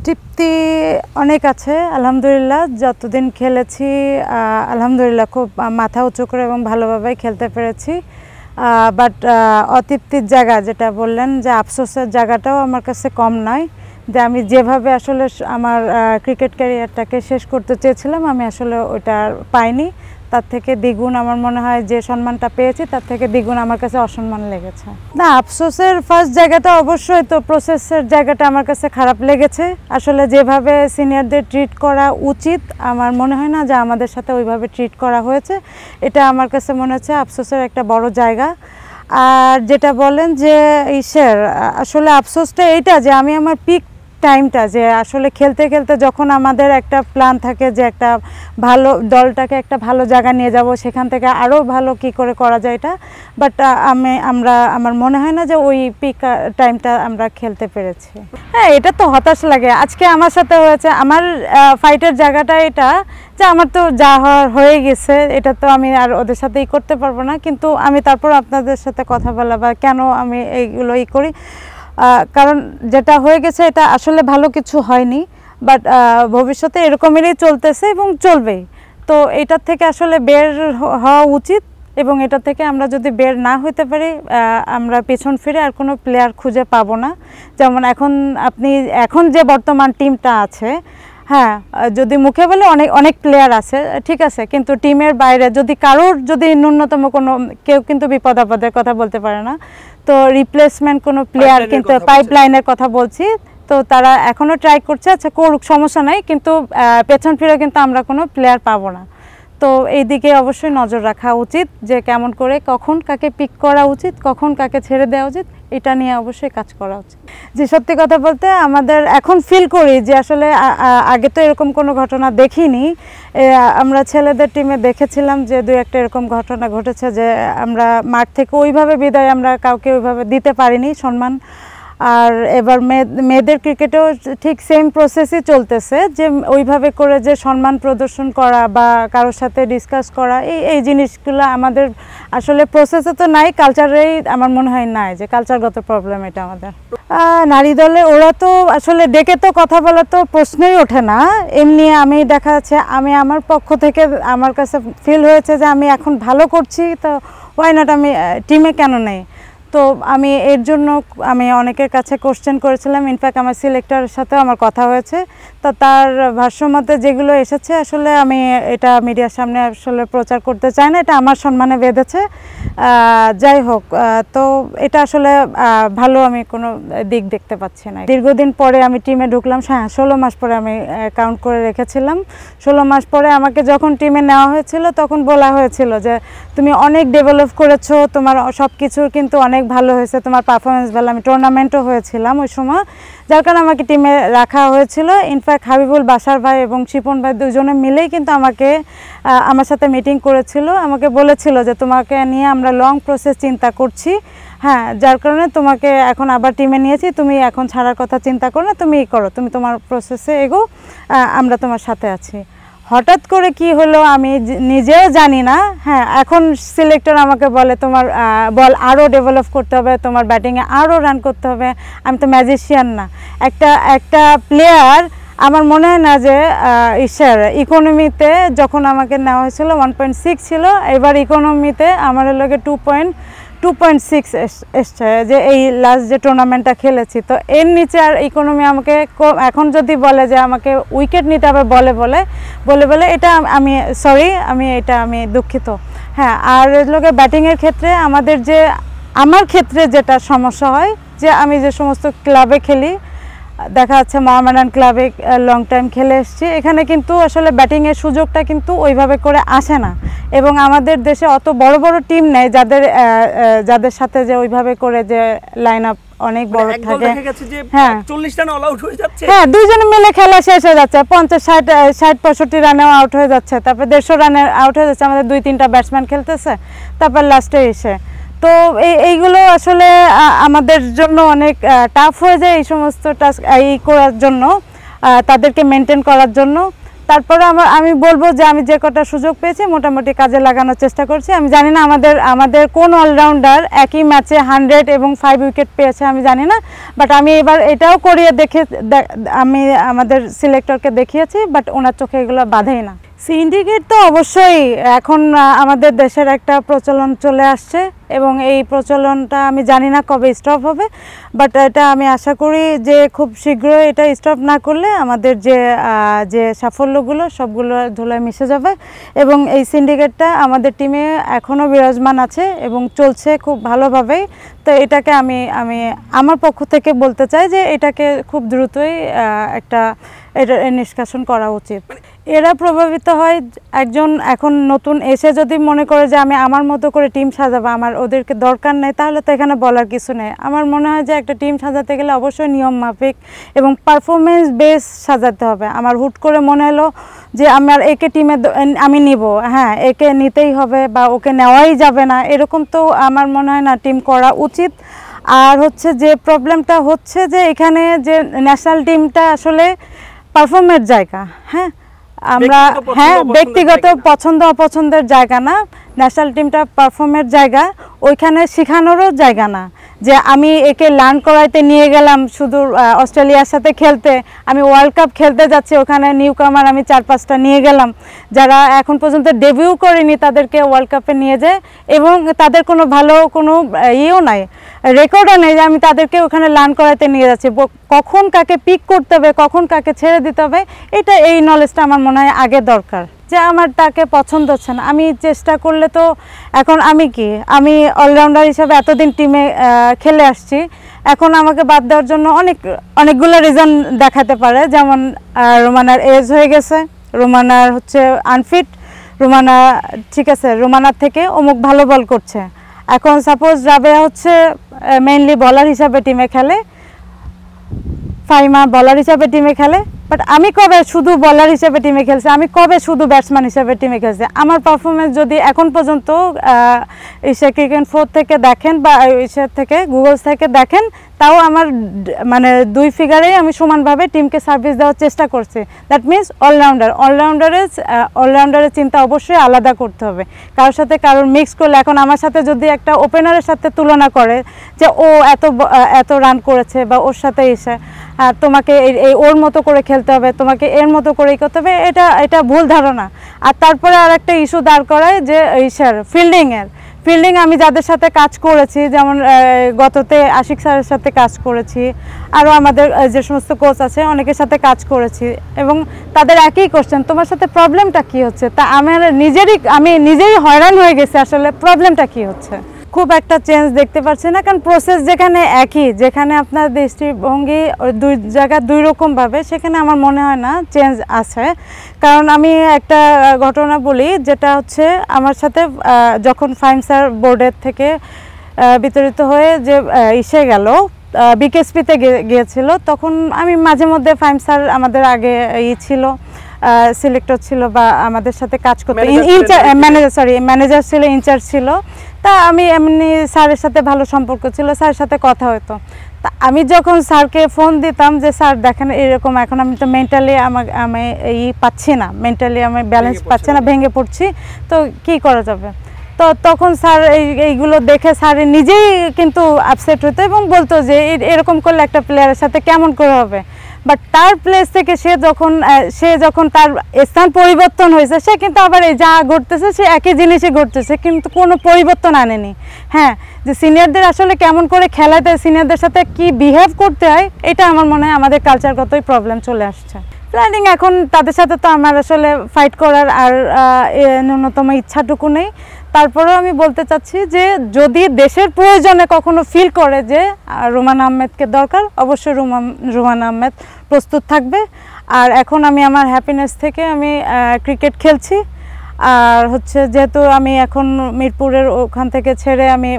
তৃপ্তি অনেক আছে আলহামদুলিল্লাহ। যতদিন খেলেছি আলহামদুলিল্লাহ খুব মাথা উঁচু করে এবং ভালোভাবেই খেলতে পেরেছি। বাট অতৃপ্তির জায়গা যেটা বললেন যে আফসোসের জায়গাটাও আমার কাছে কম নয়, যে আমি যেভাবে আসলে আমার ক্রিকেট ক্যারিয়ারটাকে শেষ করতে চেয়েছিলাম আমি আসলে ওইটা পাইনি। তার থেকে দ্বিগুণ আমার মনে হয় যে সম্মানটা পেয়েছি তার থেকে দ্বিগুণ আমার কাছে অসম্মান লেগেছে। না, আফসোসের ফার্স্ট জায়গাটা অবশ্যই তো প্রসেসের জায়গাটা আমার কাছে খারাপ লেগেছে। আসলে যেভাবে সিনিয়রদের ট্রিট করা উচিত আমার মনে হয় না যে আমাদের সাথে ওইভাবে ট্রিট করা হয়েছে। এটা আমার কাছে মনে হচ্ছে আফসোসের একটা বড় জায়গা। আর যেটা বলেন যে আসলে আফসোসটা এইটা যে আমি আমার পিক টাইমটা যে আসলে খেলতে খেলতে যখন আমাদের একটা প্ল্যান থাকে যে একটা ভালো দলটাকে একটা ভালো জায়গা নিয়ে যাব, সেখান থেকে আরও ভালো কি করে করা যায় এটা, বাট আমার মনে হয় না যে ওই পিক টাইমটা আমরা খেলতে পেরেছি। হ্যাঁ, এটা তো হতাশ লাগে। আজকে আমার সাথে হয়েছে, আমার ফাইটের জায়গাটা এটা যে আমার তো যা হওয়ার হয়ে গেছে, এটা তো আমি আর ওদের সাথেই করতে পারবো না। কিন্তু আমি তারপর আপনাদের সাথে কথা বলা বা কেন আমি এইগুলোই করি, কারণ যেটা হয়ে গেছে এটা আসলে ভালো কিছু হয়নি, বাট ভবিষ্যতে এরকমেরই চলতেছে এবং চলবেই। তো এটার থেকে আসলে বের হওয়া উচিত এবং এটা থেকে আমরা যদি বের না হইতে পারি আমরা পেছন ফিরে আর কোনো প্লেয়ার খুঁজে পাবো না। যেমন এখন যে বর্তমান টিমটা আছে, হ্যাঁ, যদি মুখে বলে অনেক প্লেয়ার আছে ঠিক আছে, কিন্তু টিমের বাইরে যদি কারোর যদি ন্যূনতম কেউ কিন্তু বিপদ আপদের কথা বলতে পারে না, তো রিপ্লেসমেন্ট কোনো প্লেয়ার কিন্তু পাইপলাইনের কথা বলছি, তো তারা এখনও ট্রাই করছে। আচ্ছা, করুক, সমস্যা নাই, কিন্তু পেছন ফিরে কিন্তু আমরা কোনো প্লেয়ার পাবো না। তো এই দিকে অবশ্যই নজর রাখা উচিত যে কেমন করে কখন কাকে পিক করা উচিত, কখন কাকে ছেড়ে দেওয়া উচিত, এটা নিয়ে অবশ্যই কাজ করা উচিত। যে সত্যি কথা বলতে আমাদের এখন ফিল করি যে আসলে আগে তো এরকম কোনো ঘটনা দেখিনি। আমরা ছেলেদের টিমে দেখেছিলাম যে দুই একটা এরকম ঘটনা ঘটেছে যে আমরা মাঠ থেকে ওইভাবে বিদায় আমরা কাউকে ওইভাবে দিতে পারিনি সম্মান। আর এবার মেয়েদের ক্রিকেটেও ঠিক সেম প্রসেসই চলতেছে, যে ওইভাবে করে যে সম্মান প্রদর্শন করা বা কারোর সাথে ডিসকাস করা, এই জিনিসগুলো আমাদের আসলে প্রসেসে তো নাই, কালচারেই আমার মনে হয় নাই, যে কালচারগত প্রবলেম এটা আমাদের। নারী দলে ওরা তো আসলে ডেকে তো কথা বলা তো প্রশ্নই ওঠে না। এমনি আমি দেখা যাচ্ছে আমি আমার পক্ষ থেকে আমার কাছে ফিল হয়েছে যে আমি এখন ভালো করছি, তো ওয়াই নট আমি টিমে কেন নেই। তো আমি এর জন্য আমি অনেকের কাছে কোশ্চেন করেছিলাম, ইনফ্যাক্ট আমার সিলেক্টরের সাথেও আমার কথা হয়েছে। তো তার ভাষ্যমতে যেগুলো এসেছে আসলে আমি এটা মিডিয়ার সামনে আসলে প্রচার করতে চাই না, এটা আমার সম্মানে বেঁধেছে। যাই হোক, তো এটা আসলে ভালো আমি কোনো দিক দেখতে পাচ্ছি না। দীর্ঘদিন পরে আমি টিমে ঢুকলাম, হ্যাঁ 16 মাস পরে আমি কাউন্ট করে রেখেছিলাম। 16 মাস পরে আমাকে যখন টিমে নেওয়া হয়েছিল তখন বলা হয়েছিল যে তুমি অনেক ডেভেলপ করেছো, তোমার সব কিছুর কিন্তু অনেক ভালো হয়েছে, তোমার পারফরমেন্স ভালো। আমি টুর্নামেন্টও হয়েছিলাম ওই সময়, যার কারণে আমাকে টিমে রাখা হয়েছিল। ইনফ্যাক্ট হাবিবুল বাসার ভাই এবং শিপন ভাই দুজনে মিলেই কিন্তু আমার সাথে মিটিং করেছিল, আমাকে বলেছিল যে তোমাকে নিয়ে আমরা লং প্রসেস চিন্তা করছি, হ্যাঁ, যার কারণে তোমাকে এখন আবার টিমে নিয়েছি, তুমি এখন ছাড়ার কথা চিন্তা করো না, তুমি করো, তুমি তোমার প্রসেসে এগো, আমরা তোমার সাথে আছি। হঠাৎ করে কি হলো আমি নিজেও জানি না। হ্যাঁ, এখন সিলেক্টর আমাকে বলে তোমার বল আরও ডেভেলপ করতে হবে, তোমার ব্যাটিংয়ে আরও রান করতে হবে। আমি তো ম্যাজিশিয়ান না। একটা প্লেয়ার, আমার মনে হয় না যে ইকোনমিতে যখন আমাকে নেওয়া হয়েছিল 1.6 ছিল, এবার ইকোনমিতে আমার লোকে 2.6 এসছে, যে এই লাস্ট যে টুর্নামেন্টটা খেলেছি। তো এর নিচে আর ইকোনমি আমাকে এখন যদি বলে যে আমাকে উইকেট নিতে হবে বলে এটা আমি দুঃখিত। হ্যাঁ, আর লোকে ব্যাটিংয়ের ক্ষেত্রে আমার ক্ষেত্রে যেটা সমস্যা হয় যে আমি যে সমস্ত ক্লাবে খেলি, দেখা যাচ্ছে মোহামেডান ক্লাবে লং টাইম খেলে এসেছি, এখানে কিন্তু আসলে ব্যাটিংয়ের সুযোগটা কিন্তু ওইভাবে করে আসে না। এবং আমাদের দেশে অত বড় বড় টিম নেই যাদের সাথে যে ওইভাবে করে যে লাইন আপ অনেক বড় থাকে। হ্যাঁ, 40 রানে অল আউট হয়ে যাচ্ছে, হ্যাঁ, দুইজনে মিলে খেলা শেষ হয়ে যাচ্ছে, 50-60-65 রানেও আউট হয়ে যাচ্ছে, তারপর 150 রানে আউট হয়ে যাচ্ছে, আমাদের 2-3টা ব্যাটসম্যান খেলতেছে, তারপর লাস্টে এসে। তো এইগুলো আসলে আমাদের জন্য অনেক টাফ হয়ে যায় এই সমস্ত টাস্ক করার জন্য, তাদেরকে মেনটেন করার জন্য। তারপরে আমি বলবো যে আমি যে কটা সুযোগ পেয়েছি মোটামুটি কাজে লাগানোর চেষ্টা করছি। আমি জানি না আমাদের কোন অলরাউন্ডার একই ম্যাচে 100 এবং 5 উইকেট পেয়েছে, আমি জানি না, বাট আমি এবার এটাও করিয়ে আমি আমাদের সিলেক্টরকে দেখিয়েছি, বাট ওনার চোখে এগুলো বাধেই না। সিন্ডিকেট তো অবশ্যই এখন আমাদের দেশের একটা প্রচলন চলে আসছে এবং এই প্রচলনটা আমি জানি না কবে স্টপ হবে, বাট এটা আমি আশা করি যে খুব শীঘ্রই এটা স্টপ না করলে আমাদের যে সাফল্যগুলো সবগুলো ধুলায় মিশে যাবে। এবং এই সিন্ডিকেটটা আমাদের টিমে এখনও বিরাজমান আছে এবং চলছে খুব ভালোভাবেই। তো এটাকে আমি আমার পক্ষ থেকে বলতে চাই যে এটাকে খুব দ্রুতই এটা নিষ্কাশন করা উচিত। এরা প্রভাবিত হয় একজন এখন নতুন এসে যদি মনে করে যে আমি আমার মতো করে টিম সাজাবো, আমার ওদেরকে দরকার নেই, তাহলে তো এখানে বলার কিছু নেই। আমার মনে হয় যে একটা টিম সাজাতে গেলে অবশ্যই নিয়ম মাফিক এবং পারফরমেন্স বেস সাজাতে হবে। আমার হুট করে মনে হলো যে আমার একে টিমে আমি নিব, হ্যাঁ একে নিতেই হবে বা ওকে নেওয়াই যাবে না, এরকম তো আমার মনে হয় না টিম করা উচিত। আর হচ্ছে যে প্রবলেমটা হচ্ছে যে এখানে যে ন্যাশনাল টিমটা আসলে পারফর্মের জায়গা, হ্যাঁ আমরা ব্যক্তিগত পছন্দ অপছন্দের জায়গা না, ন্যাশনাল টিমটা পারফর্মের জায়গা, ওইখানে শেখানোরও জায়গা না যে আমি একে লার্ন করাইতে নিয়ে গেলাম শুধু অস্ট্রেলিয়ার সাথে খেলতে, আমি ওয়ার্ল্ড কাপ খেলতে যাচ্ছি ওখানে নিউ কামার আমি 4-5টা নিয়ে গেলাম যারা এখন পর্যন্ত ডেবিউ করেনি, তাদেরকে ওয়ার্ল্ড কাপে নিয়ে যায় এবং তাদের কোনো ভালো কোনো ইয়েও নাই, রেকর্ডও নেই যে আমি তাদেরকে ওখানে লার্ন করাইতে নিয়ে যাচ্ছি। কখন কাকে পিক করতে হবে, কখন কাকে ছেড়ে দিতে হবে, এই নলেজটা আমার মনে হয় আগে দরকার। যে আমার তাকে পছন্দ হচ্ছে না, আমি চেষ্টা করলে তো এখন আমি অলরাউন্ডার হিসাবে এতদিন টিমে খেলে আসছি, এখন আমাকে বাদ দেওয়ার জন্য অনেকগুলো রিজন দেখাতে পারে, যেমন রোমানার এজ হয়ে গেছে, রোমানার হচ্ছে আনফিট, রোমানা ঠিক আছে রোমানার থেকে অমুক ভালো বল করছে। এখন সাপোজ রাবেয়া হচ্ছে মেইনলি বলার হিসাবে টিমে খেলে, ফাইমা বলার হিসাবে টিমে খেলে, বাট আমি কবে শুধু বলার হিসেবে টিমে খেলছি, আমি কবে শুধু ব্যাটসম্যান হিসেবে টিমে খেলছি? আমার পারফরমেন্স যদি এখন পর্যন্ত ক্রিকেট4 থেকে দেখেন বা থেকে গুগলস থেকে দেখেন, তাও আমার মানে 2 ফিগারেই আমি সমানভাবে টিমকে সার্ভিস দেওয়ার চেষ্টা করছি। দ্যাট মিনস অলরাউন্ডারের চিন্তা অবশ্যই আলাদা করতে হবে, কারোর সাথে কারোর মিক্স করলে। এখন আমার সাথে যদি একটা ওপেনারের সাথে তুলনা করে যে ও এত রান করেছে বা ওর সাথে এসে তোমাকে ওর মতো করে খেলতে হবে, তোমাকে এর মতো করেই করতে হবে, এটা ভুল ধারণা। আর তারপরে আর একটা ইস্যু দাঁড় করায় যে ফিল্ডিং আমি যাদের সাথে কাজ করেছি, যেমন গততে আশিক স্যারের সাথে কাজ করেছি, আরও আমাদের যে সমস্ত কোচ আছে অনেকের সাথে কাজ করেছি, এবং তাদের একই কোশ্চেন, তোমার সাথে প্রবলেমটা কী হচ্ছে? তা আমি নিজেই হয়রান হয়ে গেছি, আসলে প্রবলেমটা কী হচ্ছে। খুব একটা চেঞ্জ দেখতে পাচ্ছি না, কারণ প্রসেস যেখানে একই, যেখানে আপনার দৃষ্টিভঙ্গি দুই জায়গা দুই রকমভাবে, সেখানে আমার মনে হয় না চেঞ্জ আছে। কারণ আমি একটা ঘটনা বলি, যেটা হচ্ছে আমার সাথে যখন ফাইম স্যার বোর্ডের থেকে বিতরিত হয়ে যে গেল বিকেএসপিতে গিয়েছিল, তখন আমি মাঝে মধ্যে ফাইম স্যার আমাদের আগে ছিল সিলেক্টর ছিল বা আমাদের সাথে কাজ করতে ম্যানেজার ছিল, ইনচার্জ ছিল, তা আমি এমনি স্যারের সাথে ভালো সম্পর্ক ছিল, স্যারের সাথে কথা হতো। তা আমি যখন স্যারকে ফোন দিতাম যে স্যার দেখেন এরকম, এখন আমি তো মেন্টালি আমি পাচ্ছি না, মেন্টালি আমি ব্যালেন্স পাচ্ছি না, ভেঙে পড়ছি, তো কি করা যাবে? তো তখন স্যার এইগুলো দেখে স্যার নিজেই কিন্তু আপসেট হতো এবং বলতো যে এরকম করলে একটা প্লেয়ারের সাথে কেমন করে হবে। বাট তার প্লেস থেকে সে যখন তার স্থান পরিবর্তন হয়েছে, সে কিন্তু আবার এই যা ঘটতেছে সে একই জিনিসই ঘটতেছে, কিন্তু কোনো পরিবর্তন আনেনি। হ্যাঁ, যে সিনিয়রদের আসলে কেমন করে খেলাতে, সিনিয়রদের সাথে কি বিহেভ করতে হয়, এটা আমার মনে হয় আমাদের কালচারগতই প্রবলেম চলে আসছে। প্ল্যানিং এখন তাদের সাথে তো আমার আসলে ফাইট করার আর ন্যূনতম ইচ্ছাটুকু নেই। তারপরেও আমি বলতে চাচ্ছি যে যদি দেশের প্রয়োজনে কখনো ফিল করে যে রোমান আহমেদকে দরকার, অবশ্যই রোমান আহমেদ প্রস্তুত থাকবে। আর এখন আমি আমার হ্যাপিনেস থেকে আমি ক্রিকেট খেলছি, আর হচ্ছে যেহেতু আমি এখন মিরপুরের ওখান থেকে ছেড়ে আমি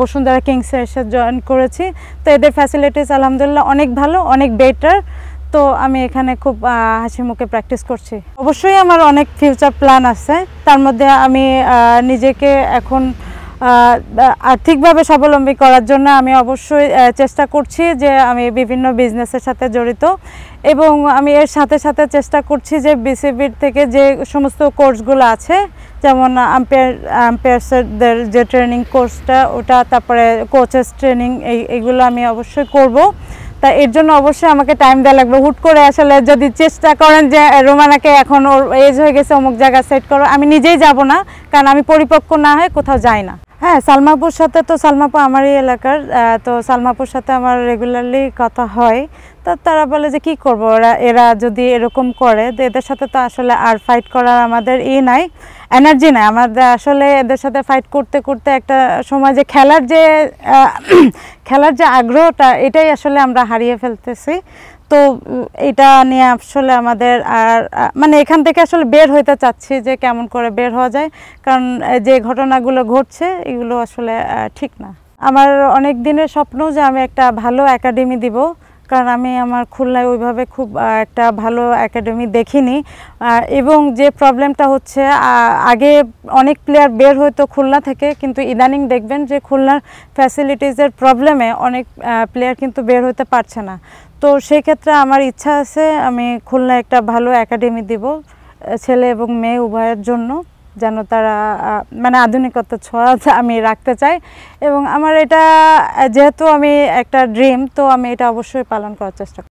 বসুন্ধরা কিংসে এসে জয়েন করেছি, তো এদের ফ্যাসিলিটিস আলহামদুলিল্লাহ অনেক ভালো, অনেক বেটার। তো আমি এখানে খুব হাসি মুখে প্র্যাকটিস করছি। অবশ্যই আমার অনেক ফিউচার প্ল্যান আছে, তার মধ্যে আমি নিজেকে এখন আর্থিকভাবে স্বাবলম্বী করার জন্য আমি অবশ্যই চেষ্টা করছি যে আমি বিভিন্ন বিজনেসের সাথে জড়িত, এবং আমি এর সাথে সাথে চেষ্টা করছি যে বিসিবির থেকে যে সমস্ত কোর্সগুলো আছে, যেমন আম্পায়ারসদের যে ট্রেনিং কোর্সটা ওটা, তারপরে কোচেস ট্রেনিং, এইগুলো আমি অবশ্যই করব। তা এর জন্য অবশ্যই আমাকে টাইম দেওয়া লাগবে। হুট করে আসলে যদি চেষ্টা করেন যে রোমানাকে এখন ওর এজ হয়ে গেছে অমুক জায়গায় সেট করো, আমি নিজেই যাব না, কারণ আমি পরিপক্ক না হয়ে কোথাও যাই না। হ্যাঁ, সালমাপুর সাথে তো, সালমাপু আমারই এলাকার, তো সালমাপুর সাথে আমার রেগুলারলি কথা হয়। তা তারা বলে যে কি করব, এরা যদি এরকম করে, তো এদের সাথে তো আসলে আর ফাইট করার আমাদের নাই, এনার্জি নাই আমাদের। আসলে এদের সাথে ফাইট করতে করতে একটা সময় যে খেলার যে আগ্রহটা, এটাই আসলে আমরা হারিয়ে ফেলতেছি। তো এটা নিয়ে আসলে আমাদের আর মানে এখান থেকে আসলে বের হইতে চাচ্ছি যে কেমন করে বের হওয়া যায়, কারণ যে ঘটনাগুলো ঘটছে এগুলো আসলে ঠিক না। আমার অনেক দিনের স্বপ্ন যে আমি একটা ভালো একাডেমি দিব, কারণ আমি আমার খুলনায় ওইভাবে খুব একটা ভালো একাডেমি দেখিনি। এবং যে প্রবলেমটা হচ্ছে, আগে অনেক প্লেয়ার বের হতো খুলনা থেকে, কিন্তু ইদানিং দেখবেন যে খুলনার ফ্যাসিলিটিসের প্রবলেমে অনেক প্লেয়ার কিন্তু বের হতে পারছে না। তো সেই ক্ষেত্রে আমার ইচ্ছা আছে আমি খুলনায় একটা ভালো একাডেমি দিব, ছেলে এবং মেয়ে উভয়ের জন্য, যেন তারা মানে আধুনিকতার ছোঁয়া আমি রাখতে চাই। এবং আমার এটা যেহেতু আমি একটা ড্রিম, তো আমি এটা অবশ্যই পালন করার চেষ্টা করি।